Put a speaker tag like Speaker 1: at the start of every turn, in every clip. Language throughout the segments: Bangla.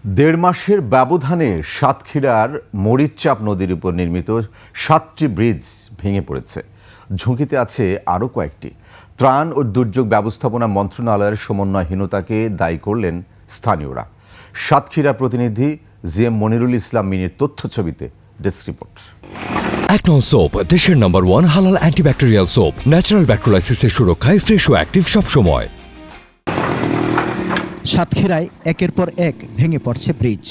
Speaker 1: দেড় মাসের ব্যবধানে সাতক্ষীরার মরিচচাপ নদীর উপর নির্মিত 7টি ব্রিজ ভেঙে পড়েছে। ঝুঁকিতে আছে আরও কয়েকটি। ত্রাণ ও দুর্যোগ ব্যবস্থাপনা মন্ত্রণালয়ের সমন্বয়হীনতাকে দায়ী করলেন স্থানীয়রা। সাতক্ষীরা প্রতিনিধি জিএম মনিরুল ইসলাম মিনির তথ্য ছবিতে ডেস্ক রিপোর্ট।
Speaker 2: একনল সোপ, দেশের নম্বর 1 হালাল অ্যান্টিব্যাকটেরিয়াল সোপ। ন্যাচারাল ব্যাকটেরিয়ালাইসিসের সুরক্ষায় ফ্রেশ ও অ্যাক্টিভ সবসময়।
Speaker 3: সাতক্ষীরায় একের পর এক ভেঙে পড়ছে ব্রিজ।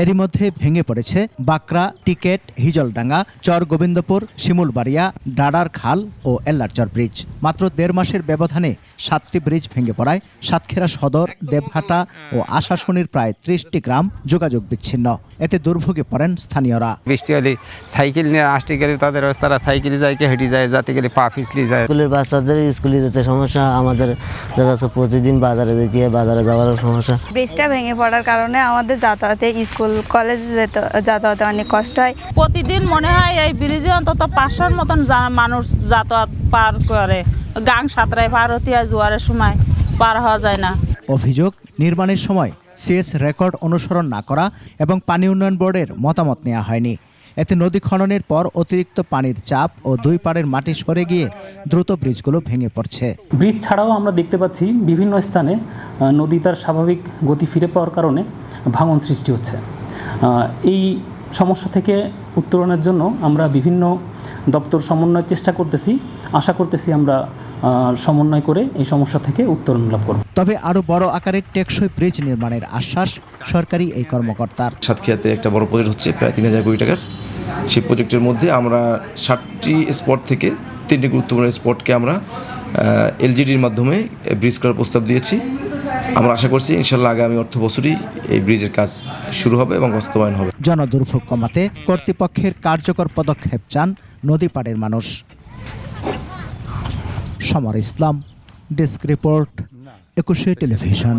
Speaker 3: এরই মধ্যে ভেঙে পড়েছে বাকরা, টিকেট, হিজলডাঙ্গা, চর গোবিন্দপুর, শিমুলবাড়িয়া, ডাডার খাল ও এল্লারচর ব্রিজ। মাত্র দেড় মাসের ব্যবধানে 7টি ব্রিজ ভেঙে পড়ায় সাতক্ষীরা সদর, দেবহাটা ও আশাশুনির প্রায় 30টি গ্রাম যোগাযোগ বিচ্ছিন্ন। এতে দুর্ভোগে পড়েন স্থানীয়রা।
Speaker 4: বৃষ্টি হলে সাইকেল নিয়ে আসতে গেলে তাদের তারা সাইকেলে যায়, হেঁটে যায়, যাতে গেলে পা পিছলে যায়।
Speaker 5: স্কুলের বাচ্চাদের স্কুলে যেতে সমস্যা, আমাদের যাচ্ছে প্রতিদিন বাজারে যেতে বাজারে যাওয়ার সমস্যা।
Speaker 6: ব্রিজটা ভেঙে পড়ার কারণে আমাদের যাতায়াতে, স্কুল কলেজে যাতায়াতে অনেক কষ্ট হয়।
Speaker 7: প্রতিদিন মনে হয় এই ব্রিজে অন্তত 500-র মতন মানুষ যাতায়াত পার করে। গাং সাঁতরায় পার হতে হয়, জোয়ারের সময় পার হওয়া যায় না।
Speaker 3: অভিযোগ, নির্মাণের সময় সিএস রেকর্ড অনুসরণ না করা এবং পানি উন্নয়ন বোর্ডের মতামত নেওয়া হয়নি। এতে নদী খননের পর অতিরিক্ত পানির চাপ ও দুই পাড়ের মাটি সরে গিয়ে দ্রুত ব্রিজগুলো ভেঙে পড়ছে।
Speaker 8: ব্রিজ ছাড়াও আমরা দেখতে পাচ্ছি বিভিন্ন স্থানে নদী তার স্বাভাবিক গতি ফিরে পাওয়ার কারণে ভাঙন সৃষ্টি হচ্ছে। এই সমস্যা থেকে উত্তরণের জন্য আমরা বিভিন্ন দপ্তর সমন্বয়ের চেষ্টা করতেছি। আশা করতেছি আমরা সমন্বয় করে এই সমস্যা থেকে উত্তরণ লাভ করব।
Speaker 3: তবে আরও বড় আকারের টেকসই ব্রিজ নির্মাণের আশ্বাস সরকারি এই কর্মকর্তার।
Speaker 9: সাতক্ষীরাতে একটা বড় প্রজেক্ট হচ্ছে প্রায় 3000 কোটি টাকার। সেই প্রজেক্টের মধ্যে আমরা 60টি স্পট থেকে 3টি গুরুত্বপূর্ণ স্পটকে আমরা এলজিডির মাধ্যমে ব্রিজ করার প্রস্তাব দিয়েছি। আমরা আশা করছি ইনশাল্লাহ আগামী অর্থ বছরই এই ব্রিজের কাজ শুরু হবে এবং বাস্তবায়ন হবে।
Speaker 3: জনদুর্ভোগ কমাতে কর্তৃপক্ষের কার্যকর পদক্ষেপ চান নদী পাড়ের মানুষ। সমর ইসলাম, ডেস্ক রিপোর্ট, 21 টেলিভিশন।